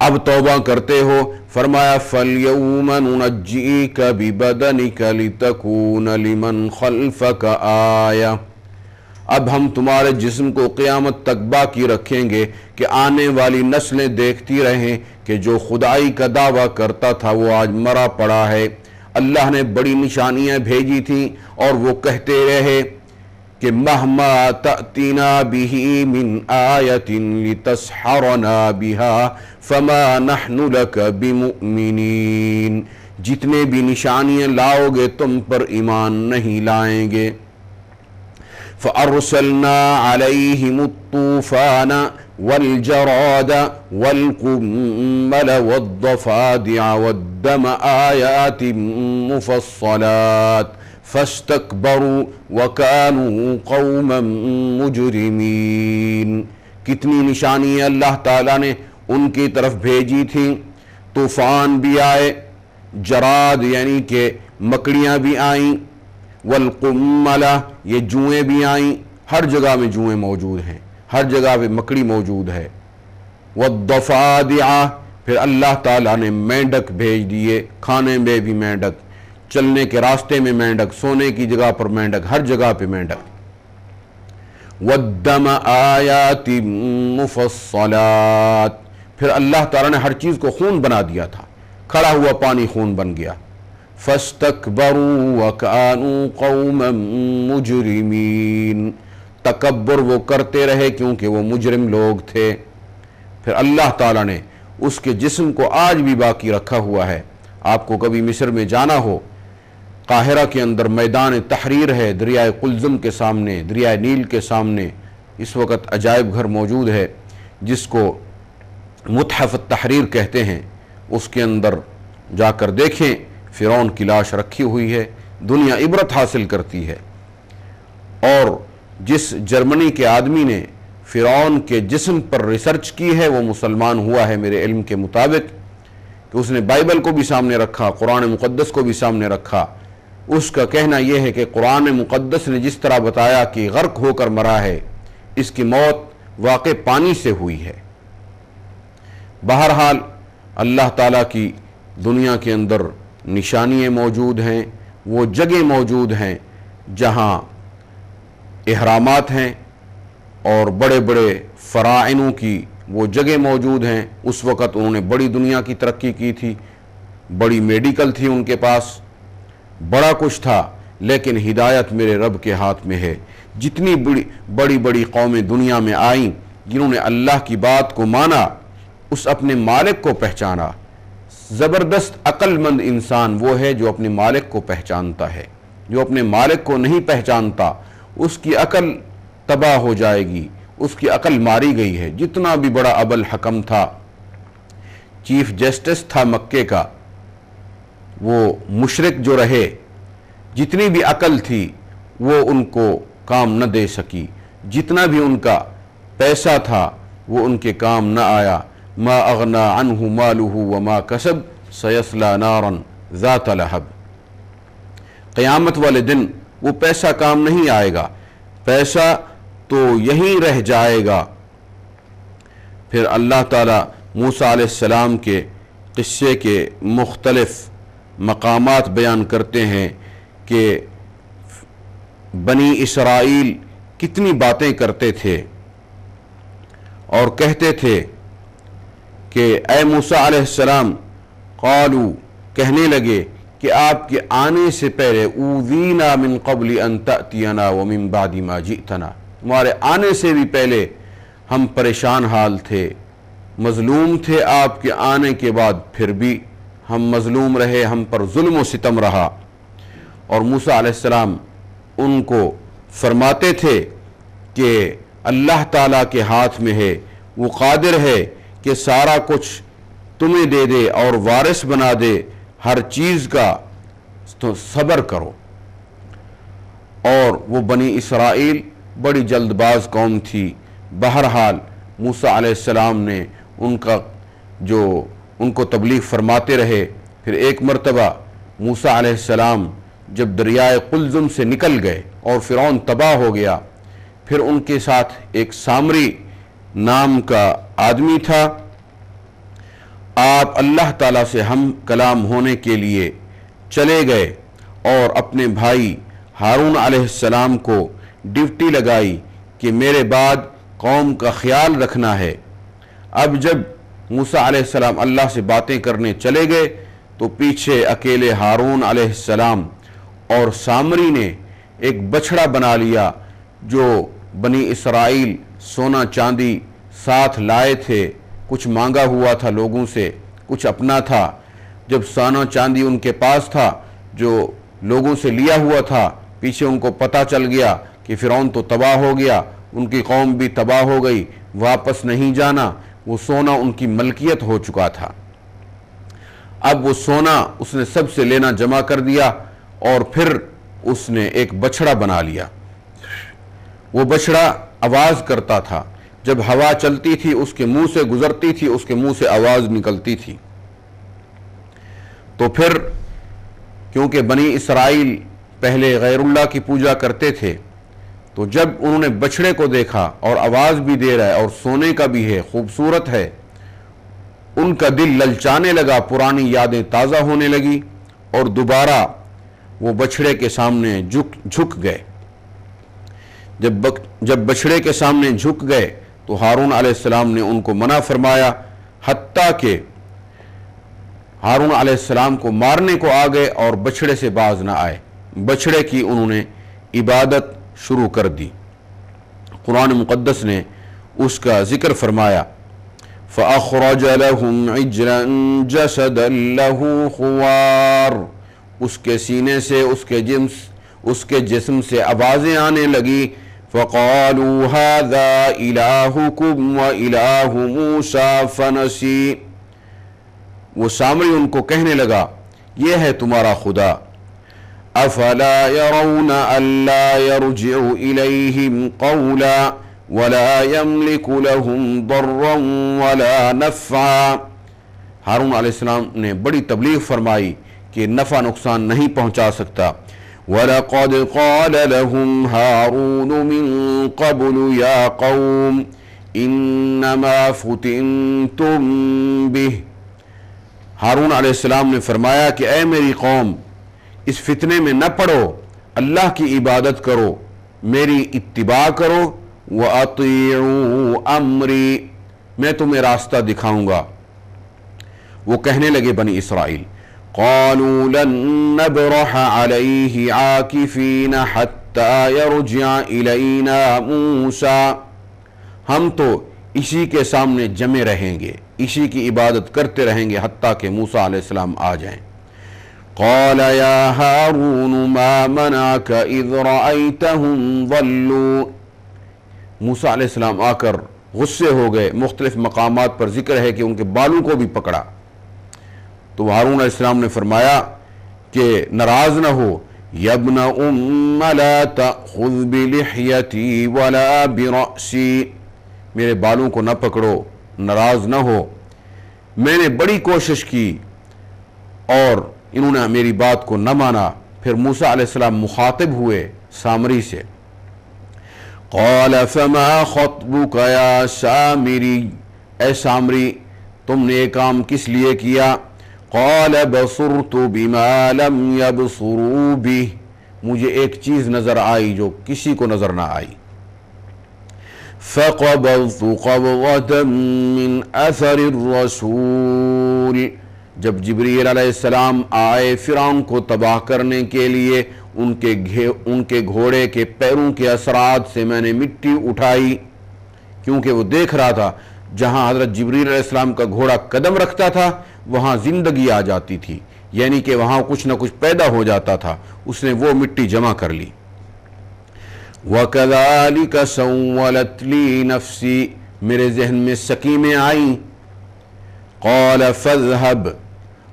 اب توبہ کرتے ہو؟ فرمایا فَالْيَوْمَ نُنَجِّئِكَ بِبَدَنِكَ لِتَكُونَ لِمَنْ خَلْفَكَ آیَةً، اب ہم تمہارے جسم کو قیامت تک باقی رکھیں گے کہ آنے والی نسلیں دیکھتی رہیں کہ جو خدائی کا دعویٰ کرتا تھا وہ آج مرا پڑا ہے۔ اللہ نے بڑی نشانیاں بھیجی تھیں اور وہ کہتے رہے کہ مہما تأتینا بہ من آیۃ لتسحرنا بہا فما نحن لک بمؤمنین، جتنے بھی نشانیاں لاؤ گے تم پر ایمان نہیں لائیں گے۔ فأرسلنا علیہم الطوفان والجراد والقمل والضفادع والدم آیات مفصلات فاستکبروا وکانوا قوما مجرمین، کتنی نشانیاں اللہ تعالیٰ نے ان کی طرف بھیجی تھیں۔ طوفان بھی آئے، جراد یعنی کہ مکڑیاں بھی آئیں، والقملہ یہ جوئیں بھی آئیں، ہر جگہ میں جوئیں موجود ہیں، ہر جگہ پہ مکڑی موجود ہے۔ والضفادع پھر اللہ تعالیٰ نے مینڈک بھیج دیے، کھانے میں بھی مینڈک، چلنے کے راستے میں مینڈک، سونے کی جگہ پر مینڈک، ہر جگہ پہ مینڈک۔ والدم آیات مفصلات پھر اللہ تعالیٰ نے ہر چیز کو خون بنا دیا تھا، کھڑا ہوا پانی خون بن گیا۔ فاستکبروا وکانوا قوما مجرمین، تکبر وہ کرتے رہے کیونکہ وہ مجرم لوگ تھے۔ پھر اللہ تعالیٰ نے اس کے جسم کو آج بھی باقی رکھا ہوا ہے۔ آپ کو کبھی مصر میں جانا ہو، قاہرہ کے اندر میدان تحریر ہے، دریائے قلزم کے سامنے، دریائے نیل کے سامنے اس وقت عجائب گھر موجود ہے جس کو متحف التحریر کہتے ہیں۔ اس کے اندر جا کر دیکھیں، فرعون کی لاش رکھی ہوئی ہے، دنیا عبرت حاصل کرتی ہے۔ اور جس جرمنی کے آدمی نے فرعون کے جسم پر ریسرچ کی ہے وہ مسلمان ہوا ہے میرے علم کے مطابق، کہ اس نے بائبل کو بھی سامنے رکھا، قرآن مقدس کو بھی سامنے رکھا۔ اس کا کہنا یہ ہے کہ قرآن مقدس نے جس طرح بتایا کہ غرق ہو کر مرا ہے، اس کی موت واقع پانی سے ہوئی ہے۔ بہرحال اللہ تعالیٰ کی دنیا کے اندر نشانیاں موجود ہیں، وہ جگہ موجود ہیں جہاں احرامات ہیں اور بڑے بڑے فراعنوں کی وہ جگہ موجود ہیں۔ اس وقت انہوں نے بڑی دنیا کی ترقی کی تھی، بڑی میڈیکل تھی ان کے پاس، بڑا کچھ تھا، لیکن ہدایت میرے رب کے ہاتھ میں ہے۔ جتنی بڑی بڑی قومیں دنیا میں آئیں جنہوں نے اللہ کی بات کو مانا، اس اپنے مالک کو پہچانا۔ زبردست عقل مند انسان وہ ہے جو اپنے مالک کو پہچانتا ہے، جو اپنے مالک کو نہیں پہچانتا اس کی عقل تباہ ہو جائے گی، اس کی عقل ماری گئی ہے۔ جتنا بھی بڑا ابو الحکم تھا، چیف جسٹس تھا مکے کا، وہ مشرک جو رہے، جتنی بھی عقل تھی وہ ان کو کام نہ دے سکی، جتنا بھی ان کا پیسہ تھا وہ ان کے کام نہ آیا۔ ما اغنى عنہ مالہ وما کسب سیصلی نارا ذات لہب، قیامت والے دن وہ پیسہ کام نہیں آئے گا، پیسہ تو یہیں رہ جائے گا۔ پھر اللہ تعالیٰ موسیٰ علیہ السلام کے قصے کے مختلف مقامات بیان کرتے ہیں کہ بنی اسرائیل کتنی باتیں کرتے تھے اور کہتے تھے کہ اے موسیٰ علیہ السلام، قالو کہنے لگے کہ آپ کے آنے سے پہلے اوذینا من قبل ان تأتینا ومن بعد ما جئتنا، ہمارے آنے سے بھی پہلے ہم پریشان حال تھے، مظلوم تھے، آپ کے آنے کے بعد پھر بھی ہم مظلوم رہے، ہم پر ظلم و ستم رہا۔ اور موسیٰ علیہ السلام ان کو فرماتے تھے کہ اللہ تعالیٰ کے ہاتھ میں ہے، وہ قادر ہے کہ سارا کچھ تمہیں دے دے اور وارث بنا دے ہر چیز کا، تو صبر کرو۔ اور وہ بنی اسرائیل بڑی جلد باز قوم تھی۔ بہرحال موسیٰ علیہ السلام نے ان کو تبلیغ فرماتے رہے۔ پھر ایک مرتبہ موسیٰ علیہ السلام جب دریائے قلزم سے نکل گئے اور فرعون تباہ ہو گیا، پھر ان کے ساتھ ایک سامری نام کا آدمی تھا، آپ اللہ تعالیٰ سے ہم کلام ہونے کے لیے چلے گئے اور اپنے بھائی ہارون علیہ السلام کو ڈیوٹی لگائی کہ میرے بعد قوم کا خیال رکھنا ہے۔ اب جب موسیٰ علیہ السلام اللہ سے باتیں کرنے چلے گئے تو پیچھے اکیلے ہارون علیہ السلام اور سامری نے ایک بچھڑا بنا لیا جو بنی اسرائیل سونا چاندی ساتھ لائے تھے، کچھ مانگا ہوا تھا لوگوں سے، کچھ اپنا تھا۔ جب سونا چاندی ان کے پاس تھا جو لوگوں سے لیا ہوا تھا، پیچھے ان کو پتہ چل گیا کہ فرعون تو تباہ ہو گیا، ان کی قوم بھی تباہ ہو گئی، واپس نہیں جانا، وہ سونا ان کی ملکیت ہو چکا تھا۔ اب وہ سونا اس نے سب سے لینا جمع کر دیا اور پھر اس نے ایک بچھڑا بنا لیا۔ وہ بچھڑا آواز کرتا تھا، جب ہوا چلتی تھی اس کے منہ سے گزرتی تھی، اس کے منہ سے آواز نکلتی تھی۔ تو پھر کیونکہ بنی اسرائیل پہلے غیر اللہ کی پوجا کرتے تھے، تو جب انہوں نے بچھڑے کو دیکھا اور آواز بھی دے رہا ہے اور سونے کا بھی ہے، خوبصورت ہے، ان کا دل للچانے لگا، پرانی یادیں تازہ ہونے لگی اور دوبارہ وہ بچھڑے کے سامنے جھک گئے۔ جب بچھڑے کے سامنے جھک گئے تو ہارون علیہ السلام نے ان کو منع فرمایا، حتیٰ کہ ہارون علیہ السلام کو مارنے کو آ گئے اور بچھڑے سے باز نہ آئے۔ بچھڑے کی انہوں نے عبادت شروع کر دی۔ قرآن مقدس نے اس کا ذکر فرمایا، فَأَخْرَجَ لَهُمْ عِجْلًا جَسَدًا لَهُ خُوَارٌ، اس کے سینے سے اس کے جسم سے آوازیں آنے لگی، فَقَالُوا هَذَا إِلَٰهُكُمْ وَإِلَٰهُ مُوسَىٰ فَنَسِيَ، وہ سامری ان کو کہنے لگا یہ ہے تمہارا خدا۔ أَفَلَا يَرَوْنَ أَلَّا يَرْجِعُ إِلَيْهِمْ قَوْلًا وَلَا يَمْلِكُ لَهُمْ ضَرًّا وَلَا نَفْعًا، ہارون علیہ السلام نے بڑی تبلیغ فرمائی کہ نفع نقصان نہیں پہنچا سکتا۔ وَلَقَدْ قَالَ لَهُمْ هَارُونُ مِن قَبْلُ يَا قَوْمِ إِنَّمَا فُتِنْتُمْ بِهِ، ہارون علیہ السلام نے فرمایا کہ اے میری قوم، اس فتنے میں نہ پڑو، اللہ کی عبادت کرو، میری اتباع کرو، وَأَطِيعُوا أَمْرِي، میں تمہیں راستہ دکھاؤں گا۔ وہ کہنے لگے بنی اسرائیل، قَالُوا لَن نَّبْرَحَ عَلَيْهِ عَاكِفِينَ حَتَّى يَرْجِعَ إِلَيْنَا مُوسَىٰ، ہم تو اسی کے سامنے جمے رہیں گے، اسی کی عبادت کرتے رہیں گے حتیٰ کہ موسیٰ علیہ السلام آ جائیں۔ قال يا هارون ما منعك إذ رأيتهم ضلوا، موسیٰ علیہ السلام آ کر غصے ہو گئے، مختلف مقامات پر ذکر ہے کہ ان کے بالوں کو بھی پکڑا۔ تو ہارون علیہ السلام نے فرمایا کہ ناراض نہ ہو، یا ابن ام لا تأخذ بلحیتی ولا برأسی، میرے بالوں کو نہ پکڑو، ناراض نہ ہو، میں نے بڑی کوشش کی اور انہوں نے میری بات کو نہ مانا۔ پھر موسیٰ علیہ السلام مخاطب ہوئے سامری سے، قال فما خطبك یا سامری، اے سامری تم نے یہ کام کس لیے کیا؟ قال بصرت بما لم يبصروا به، مجھے ایک چیز نظر آئی جو کسی کو نظر نہ آئی۔ فقبضت قبضة من اثر الرسول، جب جبریل علیہ السلام آئے فرعون کو تباہ کرنے کے لیے، ان کے گھوڑے کے پیروں کے اثرات سے میں نے مٹی اٹھائی، کیونکہ وہ دیکھ رہا تھا جہاں حضرت جبریل علیہ السلام کا گھوڑا قدم رکھتا تھا وہاں زندگی آ جاتی تھی، یعنی کہ وہاں کچھ نہ کچھ پیدا ہو جاتا تھا، اس نے وہ مٹی جمع کر لی۔ وَكَذَلِكَ سَوَّلَتْ لِي نَفْسِي، میرے ذہن میں سکیمیں آئیں۔ قَالَ فَاذْهَبْ،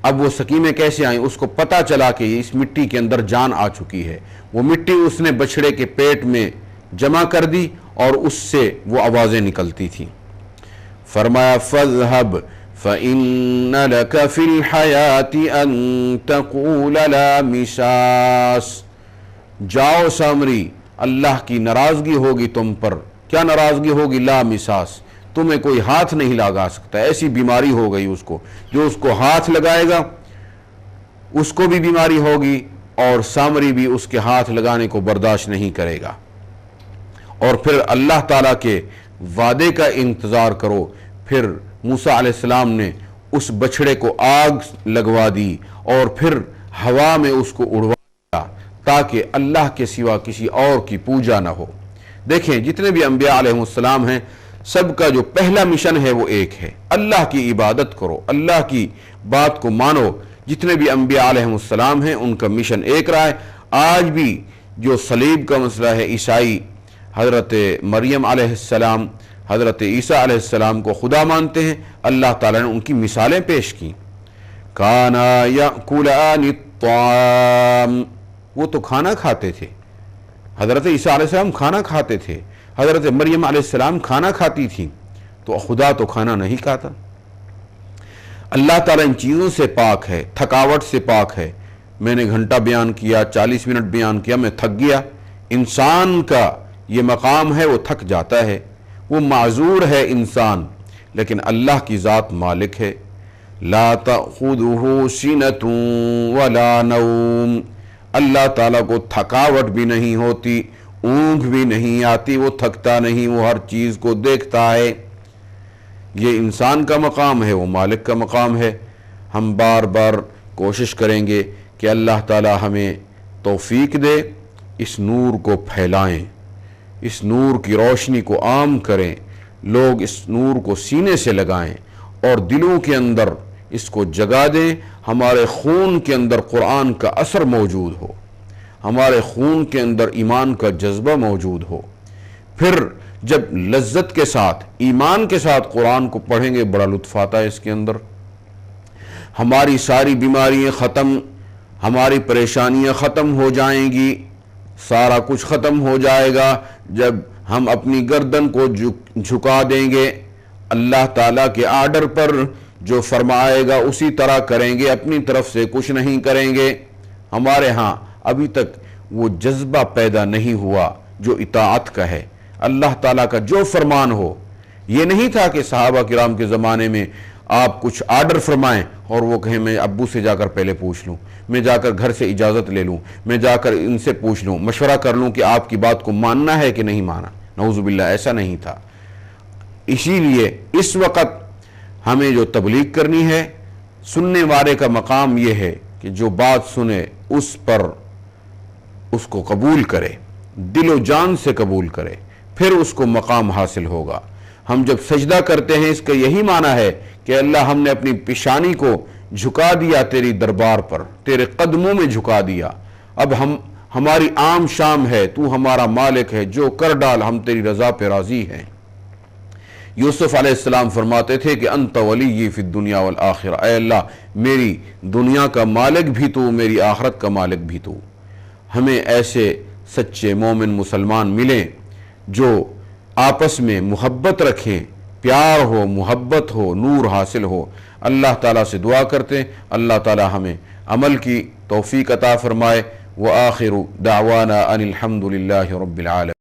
اب وہ سکیمیں کیسے آئیں؟ اس کو پتہ چلا کہ اس مٹی کے اندر جان آ چکی ہے، وہ مٹی اس نے بچھڑے کے پیٹ میں جمع کر دی اور اس سے وہ آوازیں نکلتی تھیں۔ فرمایا فَاذْهَبْ فَإِنَّ لَكَ فِي الْحَيَاةِ أَن تَقُولَ لَا مِسَاسَ، جاؤ سامری، اللہ کی ناراضگی ہوگی تم پر۔ کیا ناراضگی ہوگی؟ لا مساس، تمہیں کوئی ہاتھ نہیں لگا سکتا. ایسی بیماری ہو گئی اس کو, جو اس کو ہاتھ لگائے گا اس کو بھی بیماری ہوگی اور سامری بھی اس کے ہاتھ لگانے کو برداشت نہیں کرے گا. اور پھر اللہ تعالیٰ کے وعدے کا انتظار کرو. پھر موسیٰ علیہ السلام نے اس بچھڑے کو آگ لگوا دی اور پھر ہوا میں اس کو اڑوا دیا تاکہ اللہ کے سوا کسی اور کی پوجا نہ ہو. دیکھیں جتنے بھی انبیاء علیہ السلام ہیں سب کا جو پہلا مشن ہے وہ ایک ہے, اللہ کی عبادت کرو, اللہ کی بات کو مانو. جتنے بھی انبیاء علیہ السلام ہیں ان کا مشن ایک رہا ہے. آج بھی جو صلیب کا مسئلہ ہے, عیسائی حضرت مریم علیہ السلام, حضرت عیسیٰ علیہ السلام کو خدا مانتے ہیں. اللہ تعالیٰ نے ان کی مثالیں پیش کی. کانا یأکلان الطعام, وہ تو کھانا کھاتے تھے. حضرت عیسیٰ علیہ السلام کھانا کھاتے تھے, حضرت مریم علیہ السلام کھانا کھاتی تھی, تو خدا تو کھانا نہیں کھاتا. اللہ تعالیٰ ان چیزوں سے پاک ہے, تھکاوٹ سے پاک ہے. میں نے گھنٹہ بیان کیا, 40 منٹ بیان کیا, میں تھک گیا. انسان کا یہ مقام ہے, وہ تھک جاتا ہے, وہ معذور ہے انسان. لیکن اللہ کی ذات مالک ہے. لا تأخذہ سنۃ ولا نوم, اللہ تعالیٰ کو تھکاوٹ بھی نہیں ہوتی, اونگ بھی نہیں آتی, وہ تھکتا نہیں, وہ ہر چیز کو دیکھتا ہے. یہ انسان کا مقام ہے, وہ مالک کا مقام ہے. ہم بار بار کوشش کریں گے کہ اللہ تعالیٰ ہمیں توفیق دے, اس نور کو پھیلائیں, اس نور کی روشنی کو عام کریں, لوگ اس نور کو سینے سے لگائیں اور دلوں کے اندر اس کو جگا دیں. ہمارے خون کے اندر قرآن کا اثر موجود ہو, ہمارے خون کے اندر ایمان کا جذبہ موجود ہو. پھر جب لذت کے ساتھ, ایمان کے ساتھ قرآن کو پڑھیں گے, بڑا لطف آتا ہے اس کے اندر. ہماری ساری بیماریاں ختم, ہماری پریشانیاں ختم ہو جائیں گی, سارا کچھ ختم ہو جائے گا جب ہم اپنی گردن کو جھکا دیں گے, اللہ تعالیٰ کے آرڈر پر جو فرمائے گا اسی طرح کریں گے, اپنی طرف سے کچھ نہیں کریں گے. ہمارے ہاں ابھی تک وہ جذبہ پیدا نہیں ہوا جو اطاعت کا ہے. اللہ تعالیٰ کا جو فرمان ہو, یہ نہیں تھا کہ صحابہ کرام کے زمانے میں آپ کچھ آرڈر فرمائیں اور وہ کہیں میں ابو سے جا کر پہلے پوچھ لوں, میں جا کر گھر سے اجازت لے لوں, میں جا کر ان سے پوچھ لوں, مشورہ کر لوں کہ آپ کی بات کو ماننا ہے کہ نہیں مانا. نعوذ باللہ, ایسا نہیں تھا. اسی لیے اس وقت ہمیں جو تبلیغ کرنی ہے, سننے والے کا مقام یہ ہے کہ جو بات سنے اس پر اس کو قبول کرے, دل و جان سے قبول کرے, پھر اس کو مقام حاصل ہوگا. ہم جب سجدہ کرتے ہیں اس کا یہی معنی ہے کہ اللہ ہم نے اپنی پیشانی کو جھکا دیا تیری دربار پر, تیرے قدموں میں جھکا دیا. اب ہماری عام شام ہے, تو ہمارا مالک ہے, جو کر ڈال ہم تیری رضا پہ راضی ہیں. یوسف علیہ السلام فرماتے تھے کہ انت ولی فی الدنیا والآخرہ, اے اللہ میری دنیا کا مالک بھی تو, میری آخرت کا مالک بھی تو. ہمیں ایسے سچے مومن مسلمان ملیں جو آپس میں محبت رکھیں, پیار ہو, محبت ہو, نور حاصل ہو. اللہ تعالیٰ سے دعا کرتے اللہ تعالیٰ ہمیں عمل کی توفیق عطا فرمائے. وآخر دعوانا ان الحمد للہ رب العالمین.